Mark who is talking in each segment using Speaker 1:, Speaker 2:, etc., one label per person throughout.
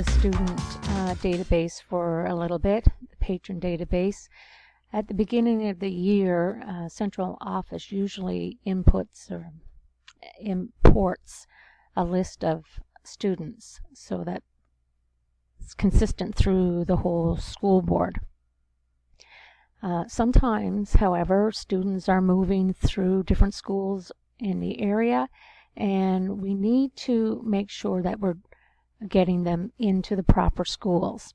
Speaker 1: the student database for a little bit, the patron database. At the beginning of the year, central office usually inputs or imports a list of students so that it's consistent through the whole school board. Sometimes, however, students are moving through different schools in the area, and we need to make sure that we're getting them into the proper schools.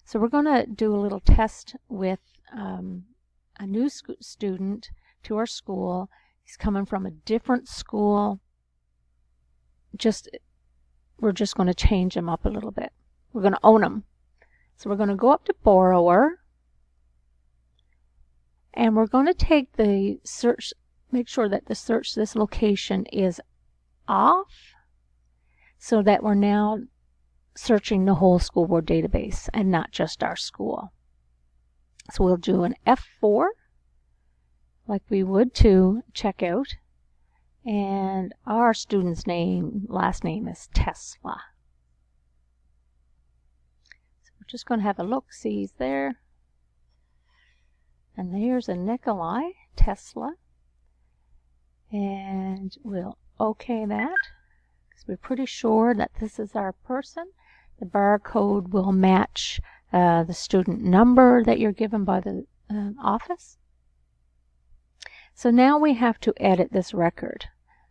Speaker 1: So we're going to do a little test with a new student to our school. He's coming from a different school. We're just going to change him up a little bit. We're going to own him. So we're going to go up to borrower, and we're going to take the search, make sure that the search this location is off, so that we're now searching the whole school board database and not just our school. So we'll do an F4 like we would to checkout, and our student's last name is Tesla. So we're just going to have a look, see he's there. And there's a Nikolai Tesla, and we'll OK that because we're pretty sure that this is our person. The barcode will match the student number that you're given by the office. So now we have to edit this record.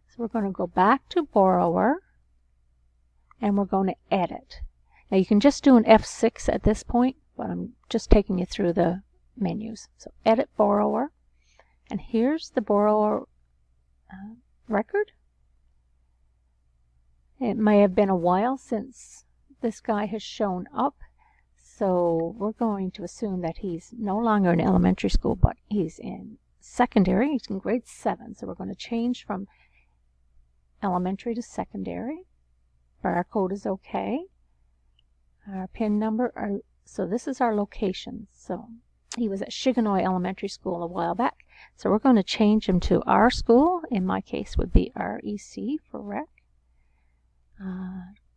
Speaker 1: So we're going to go back to borrower, and we're going to edit. Now you can just do an F6 at this point, but I'm just taking you through the menus. So edit borrower, and here's the borrower record. It may have been a while since this guy has shown up, so we're going to assume that he's no longer in elementary school, but he's in secondary. He's in grade 7, so we're going to change from elementary to secondary. Barcode is okay. Our PIN number, so this is our location. So he was at Shiganoi Elementary School a while back, so we're going to change him to our school. In my case would be REC for rec.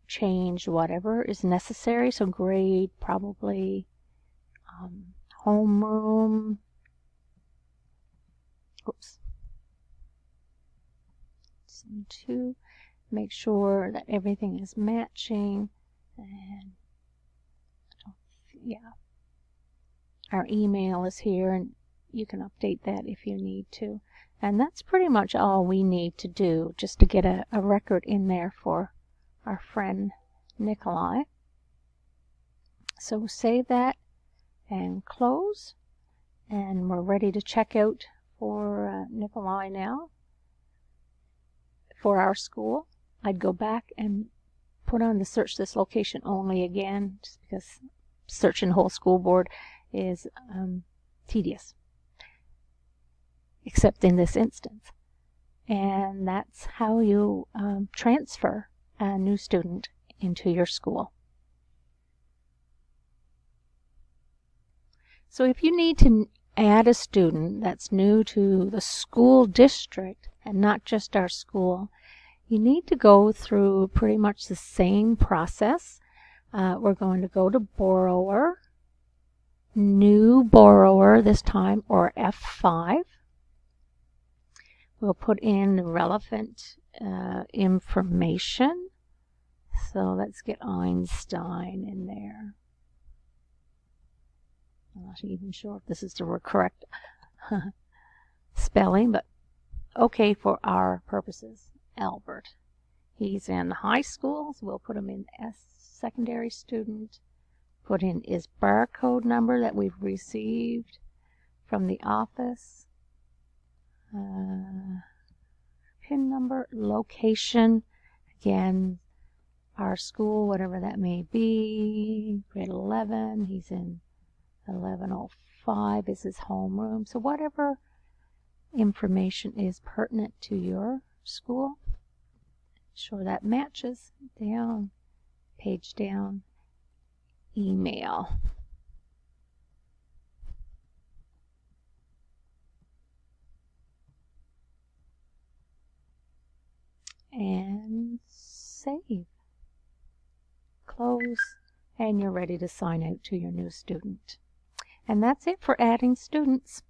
Speaker 1: Change whatever is necessary, so grade probably homeroom. Oops. To make sure that everything is matching, and yeah, our email is here, and you can update that if you need to. And that's pretty much all we need to do just to get a record in there for our friend Nikolai. So save that and close, and we're ready to check out for Nikolai now for our school. I'd go back and put on the search this location only again, just because searching the whole school board is tedious, except in this instance. And that's how you transfer a new student into your school. So if you need to add a student that's new to the school district and not just our school, you need to go through pretty much the same process. We're going to go to borrower, new borrower this time, or F5. We'll put in the relevant information. So let's get Einstein in there. I'm not even sure if this is the correct spelling, but okay for our purposes. Albert. He's in high school, so we'll put him in S secondary student. Put in his barcode number that we've received from the office. PIN number, location, again, our school, whatever that may be, grade 11, he's in 1105 is his homeroom. So whatever information is pertinent to your school, sure that matches. Down, page down, email. And save. Close. and you're ready to sign out to your new student. And that's it for adding students.